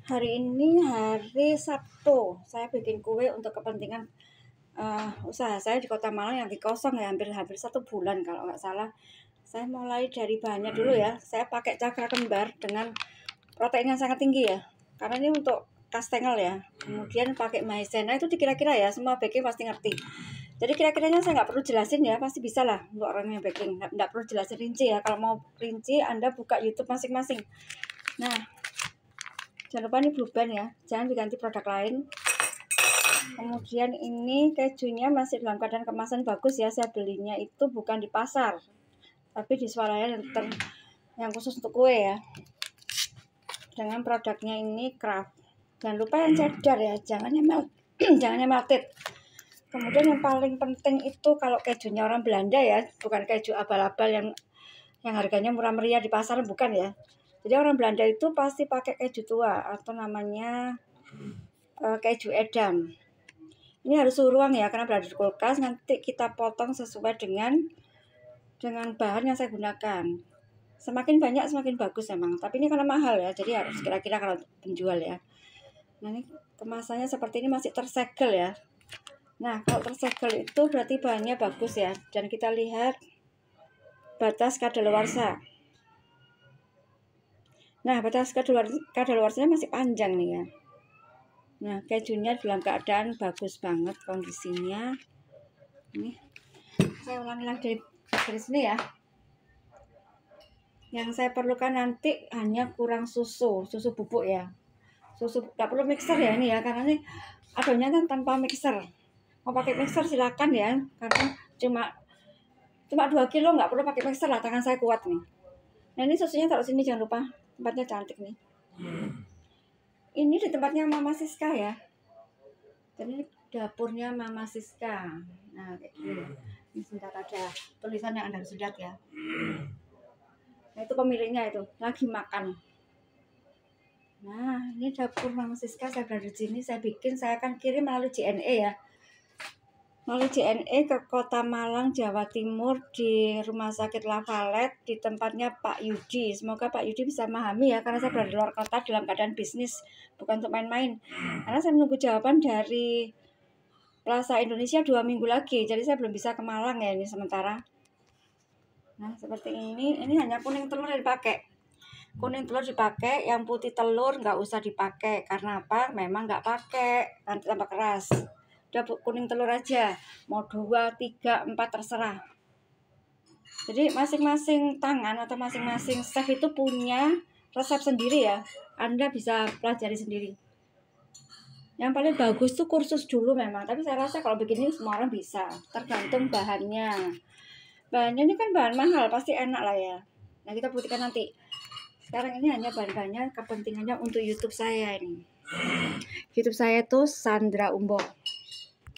Hari ini hari Sabtu, saya bikin kue untuk kepentingan usaha saya di Kota Malang yang kosong ya, hampir 1 bulan kalau nggak salah. Saya mulai dari bahannya dulu ya. Saya pakai cakra kembar dengan protein yang sangat tinggi ya, karena ini untuk kastengel ya. Kemudian pakai maizena, itu kira-kira ya, semua baking pasti ngerti. Jadi kira-kiranya saya nggak perlu jelasin ya, pasti bisa lah untuk orang yang baking. Nggak perlu jelasin rinci ya. Kalau mau rinci, Anda buka YouTube masing-masing. Nah, jangan lupa ini Blue Band ya, jangan diganti produk lain. Kemudian ini kejunya masih dalam keadaan kemasan bagus ya, saya belinya itu bukan di pasar, tapi di swalayan yang khusus untuk kue ya. Dengan produknya ini Kraft. Jangan lupa yang cheddar ya, jangan yang melted. Kemudian yang paling penting itu kalau kejunya orang Belanda ya, bukan keju abal-abal yang harganya murah meriah di pasar, bukan ya. Jadi orang Belanda itu pasti pakai keju tua atau namanya keju Edam. Ini harus suhu ruang ya, karena berada di kulkas. Nanti kita potong sesuai dengan bahan yang saya gunakan. Semakin banyak semakin bagus emang, tapi ini karena mahal ya, jadi harus kira-kira kalau penjual ya. Nah, ini kemasannya seperti ini, masih tersegel ya. Nah, kalau tersegel itu berarti bahannya bagus ya. Dan kita lihat batas kadaluarsa. Nah, batas kadaluarsanya masih panjang nih ya. Nah, kejunya dalam keadaan bagus banget kondisinya. Ini saya ulangi lagi dari sini ya. Yang saya perlukan nanti hanya kurang susu bubuk ya. Susu nggak perlu mixer ya ini ya, karena ini adonnya kan tanpa mixer. Mau pakai mixer silakan ya, karena cuma 2 kilo, nggak perlu pakai mixer lah, tangan saya kuat nih. Nah, ini susunya taruh sini, jangan lupa, tempatnya cantik nih. Ini di tempatnya Mama Siska ya. Jadi dapurnya Mama Siska. Nah, kayak gini. Ini sebentar ada tulisan yang Anda harus lihat ya. Nah, itu pemiliknya itu lagi makan. Nah, ini dapur Mama Siska, saya berada di sini, saya akan kirim melalui JNE ya. Melalui JNE ke Kota Malang, Jawa Timur, di Rumah Sakit Lavalet, di tempatnya Pak Yudi. Semoga Pak Yudi bisa memahami ya, karena saya berada di luar kota dalam keadaan bisnis, bukan untuk main-main. Karena saya menunggu jawaban dari Plaza Indonesia 2 minggu lagi, jadi saya belum bisa ke Malang ya ini sementara. Nah, seperti ini hanya kuning telur yang dipakai. Kuning telur dipakai, yang putih telur nggak usah dipakai. Karena apa? Memang nggak pakai, nanti tambah keras. Udah kuning telur aja, mau 2, 3, 4 terserah. Jadi masing-masing tangan atau masing-masing chef itu punya resep sendiri ya. Anda bisa pelajari sendiri. Yang paling bagus tuh kursus dulu memang, tapi saya rasa kalau begini semua orang bisa, tergantung bahannya. Bahannya ini kan bahan mahal, pasti enak lah ya. Nah, kita buktikan nanti. Sekarang ini hanya bahan-bahannya, kepentingannya untuk YouTube saya ini. YouTube saya tuh Sandra Umbo.